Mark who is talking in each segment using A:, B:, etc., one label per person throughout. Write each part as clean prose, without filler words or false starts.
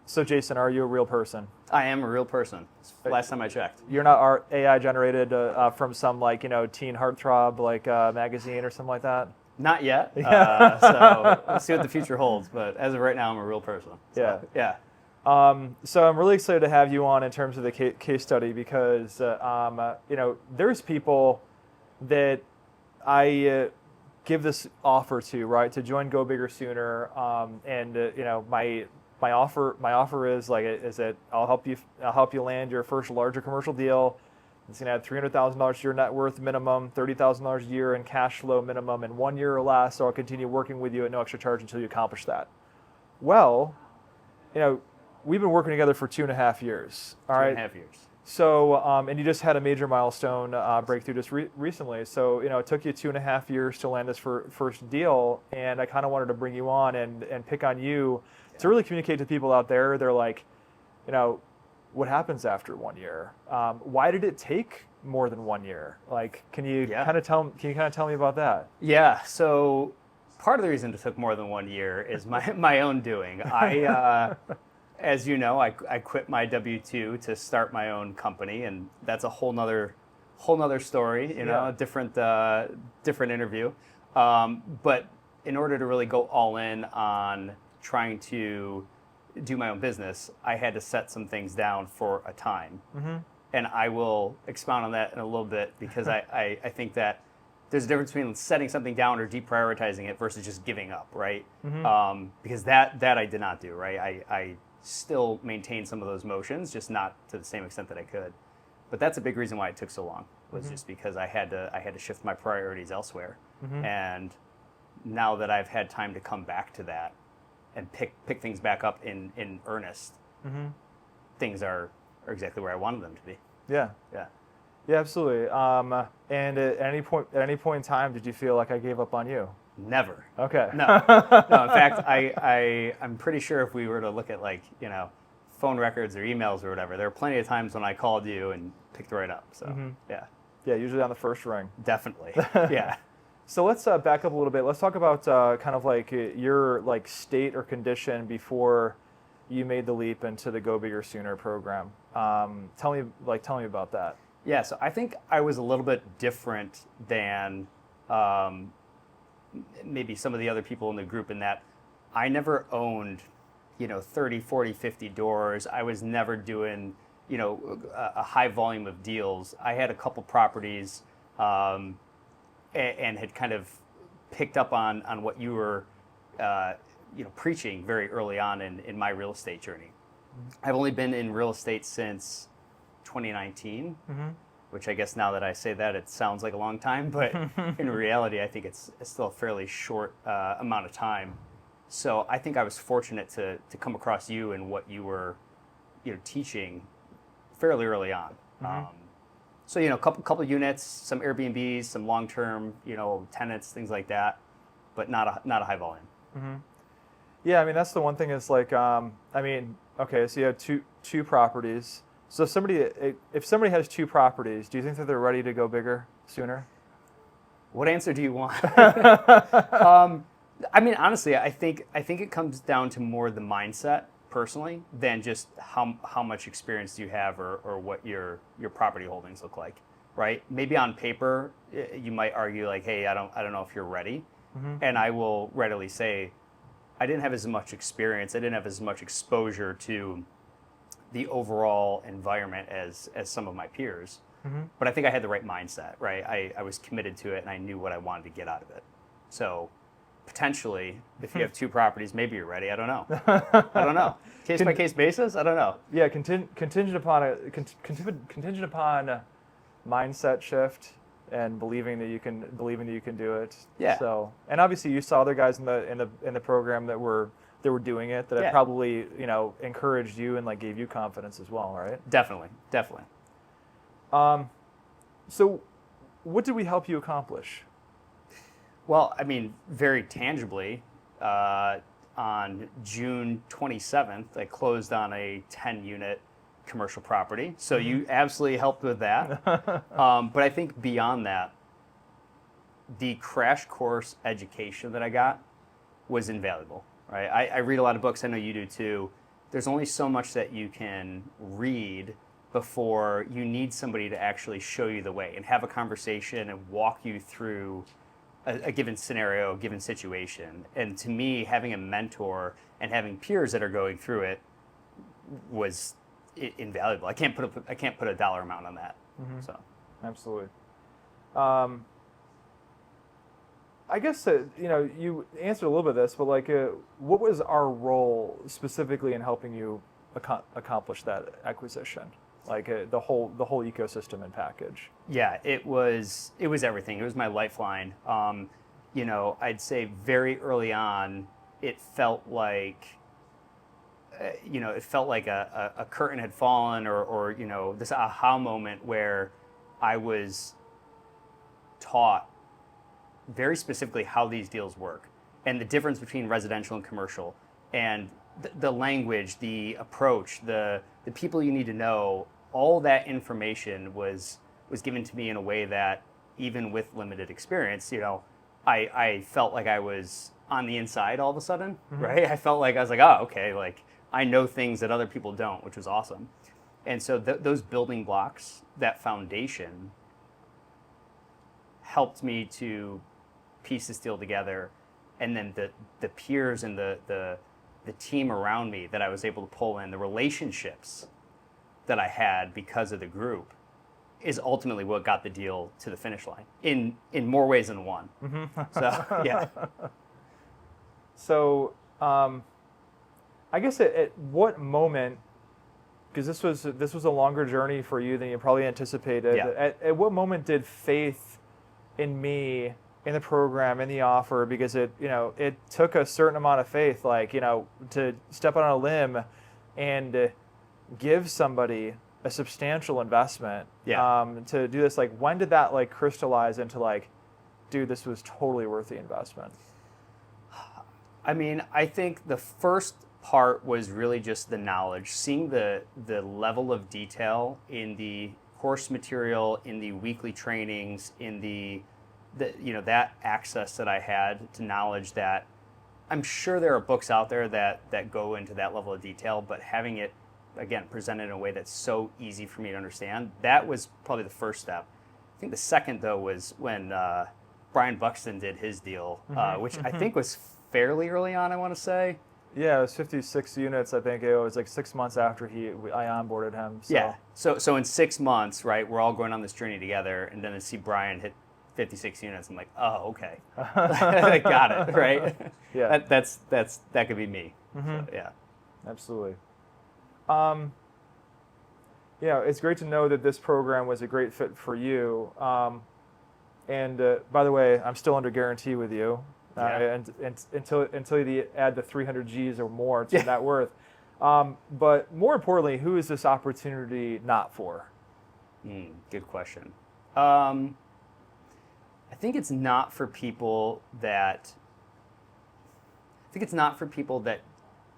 A: So Jason, are you a real person?
B: I am a real person. Last time I checked.
A: You're not art AI generated from some like teen heartthrob like magazine or something like that.
B: Not yet.
A: Yeah.
B: So let's see what the future holds. But as of right now, I'm a real person.
A: Yeah.
B: So, yeah.
A: So I'm really excited to have you on in terms of the case study because there's people that I give this offer to, right, to join Go Bigger Sooner, my offer is that I'll help you land your first larger commercial deal. It's going to add $300,000 to your net worth minimum, $30,000 a year in cash flow minimum in 1 year or less. So I'll continue working with you at no extra charge until you accomplish that. Well, we've been working together for 2.5 years. All right.
B: 2.5 years.
A: So, and you just had a major milestone breakthrough just recently. So, it took you 2.5 years to land this first deal, and I kind of wanted to bring you on and pick on you to really communicate to people out there. They're like, what happens after 1 year? Why did it take more than 1 year? Like, can you kind of tell me about that?
B: Yeah. So part of the reason it took more than 1 year is my own doing. As you know, I quit my W-2 to start my own company, and that's a whole nother story, different interview. But in order to really go all in on trying to do my own business, I had to set some things down for a time. Mm-hmm. And I will expound on that in a little bit because I think that there's a difference between setting something down or deprioritizing it versus just giving up, right? Mm-hmm. Because that I did not do, right? I still maintain some of those motions, just not to the same extent that I could. But that's a big reason why it took so long, was just because I had to shift my priorities elsewhere. Mm-hmm. And now that I've had time to come back to that and pick things back up in earnest, mm-hmm. things are exactly where I wanted them to be.
A: Yeah.
B: Yeah.
A: Yeah, absolutely. And at any point in time, did you feel like I gave up on you?
B: Never.
A: Okay.
B: No. In fact, I'm pretty sure if we were to look at phone records or emails or whatever, there were plenty of times when I called you and picked right up. So mm-hmm.
A: Yeah, usually on the first ring.
B: Definitely. Yeah.
A: So let's back up a little bit. Let's talk about kind of like your state or condition before you made the leap into the Go Bigger Sooner program. Tell me about that.
B: Yeah. So I think I was a little bit different than maybe some of the other people in the group in that I never owned, 30, 40, 50 doors. I was never doing, a high volume of deals. I had a couple properties and had kind of picked up on what you were, preaching very early on in my real estate journey. I've only been in real estate since 2019. Mm-hmm. Which I guess now that I say that, it sounds like a long time, but in reality, I think it's still a fairly short amount of time. So I think I was fortunate to come across you and what you were, teaching fairly early on. Mm-hmm. So a couple units, some Airbnbs, some long-term, tenants, things like that, but not a high volume.
A: Mm-hmm. Yeah, I mean that's the one thing is okay, so you have two properties. So if somebody has two properties, do you think that they're ready to go bigger sooner?
B: What answer do you want? Honestly, I think it comes down to more the mindset personally than just how much experience do you have or what your property holdings look like, right? Maybe on paper you might argue like, hey, I don't know if you're ready, mm-hmm. and I will readily say I didn't have as much experience. I didn't have as much exposure to the overall environment as some of my peers. Mm-hmm. But I think I had the right mindset, right? I was committed to it and I knew what I wanted to get out of it. So potentially, if you have two properties, maybe you're ready. I don't know. Case by case basis, I don't know.
A: Yeah, contingent upon mindset shift and believing that you can do it.
B: Yeah.
A: So, and obviously you saw other guys in the program that were doing it that probably encouraged you and gave you confidence as well, right?
B: Definitely.
A: So what did we help you accomplish?
B: Well, very tangibly, on June 27th, I closed on a 10-unit commercial property. So mm-hmm. you absolutely helped with that. But I think beyond that, the crash course education that I got was invaluable. Right, I read a lot of books. I know you do too. there's only so much that you can read before you need somebody to actually show you the way and have a conversation and walk you through a given scenario, a given situation. And to me, having a mentor and having peers that are going through it was invaluable. I can't put a dollar amount on that. So
A: Absolutely. I guess you answered a little bit of this, but like, what was our role specifically in helping you accomplish that acquisition? Like the whole ecosystem and package.
B: yeah, it was everything. It was my lifeline. I'd say very early on, it felt like a curtain had fallen, or this aha moment where I was taught very specifically how these deals work and the difference between residential and commercial, and the language, the approach, the people you need to know. All that information was given to me in a way that, even with limited experience, I felt like I was on the inside all of a sudden, right? I felt like I was like, oh, okay, like I know things that other people don't, which was awesome. And so those building blocks, that foundation, helped me to piece this deal together. And then the peers and the team around me that I was able to pull in, the relationships that I had because of the group, is ultimately what got the deal to the finish line in more ways than one. So yeah.
A: So I guess at what moment, because this was a longer journey for you than you probably anticipated.
B: Yeah.
A: At what moment did faith in me, in the program, in the offer, because it took a certain amount of faith, like to step out on a limb and give somebody a substantial investment, to do this. Like, when did that like crystallize into like, dude, this was totally worth the investment?
B: I mean, I think the first part was really just the knowledge, seeing the level of detail in the course material, in the weekly trainings, in the that access that I had to knowledge that I'm sure there are books out there that go into that level of detail, but having it, again, presented in a way that's so easy for me to understand, that was probably the first step. I think the second, though, was when Brian Buxton did his deal, which I think was fairly early on, I want to say.
A: Yeah, it was 56 units. I think it was like 6 months after I onboarded him. So.
B: Yeah. So in 6 months, right, we're all going on this journey together, and then to see Brian hit 56 units, I'm like, oh, okay, I got it, right?
A: Yeah.
B: That could be me. So, yeah.
A: Absolutely. It's great to know that this program was a great fit for you. And by the way, I'm still under guarantee with you, and until you add the 300 Gs or more to net worth. But more importantly, who is this opportunity not for?
B: Good question. I think it's not for people that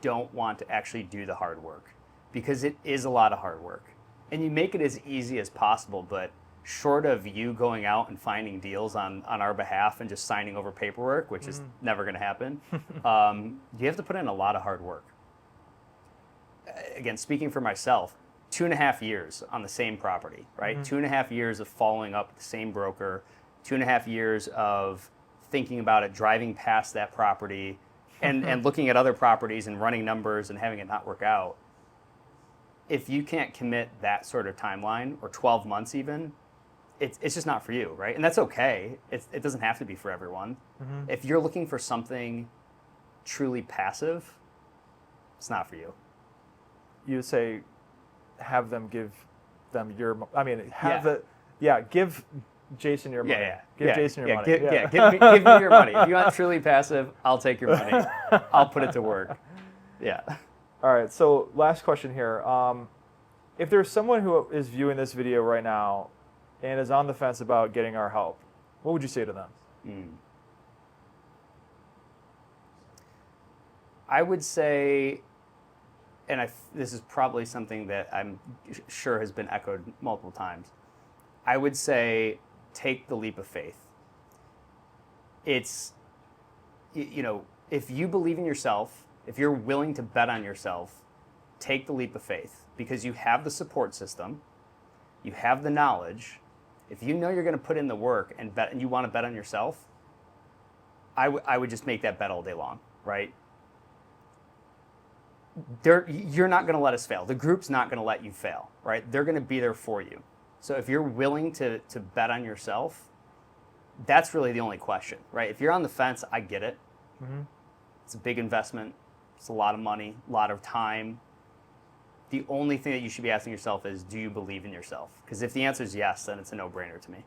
B: don't want to actually do the hard work, because it is a lot of hard work. And you make it as easy as possible, but short of you going out and finding deals on our behalf and just signing over paperwork, which is never going to happen, you have to put in a lot of hard work. Again, speaking for myself, 2.5 years on the same property, right? 2.5 years of following up with the same broker, 2.5 years of thinking about it, driving past that property, and looking at other properties and running numbers and having it not work out. If you can't commit that sort of timeline, or 12 months even, it's just not for you, right? And that's okay. It doesn't have to be for everyone. If you're looking for something truly passive, it's not for you.
A: You say, have them give them your. I mean, give Jason your money. Give Jason your money.
B: Give me your money. If you want truly passive, I'll take your money. I'll put it to work. Yeah.
A: All right. So last question here. If there's someone who is viewing this video right now and is on the fence about getting our help, what would you say to them?
B: I would say, and this is probably something that I'm sure has been echoed multiple times, I would say take the leap of faith. It's, if you believe in yourself, if you're willing to bet on yourself, take the leap of faith because you have the support system, you have the knowledge. If you know you're going to put in the work and bet, and you want to bet on yourself, I would just make that bet all day long, right? You're not going to let us fail. The group's not going to let you fail, right? They're going to be there for you. So if you're willing to bet on yourself, that's really the only question, right? If you're on the fence, I get it.
A: Mm-hmm.
B: It's a big investment. It's a lot of money, a lot of time. The only thing that you should be asking yourself is, do you believe in yourself? Because if the answer is yes, then it's a no-brainer to me.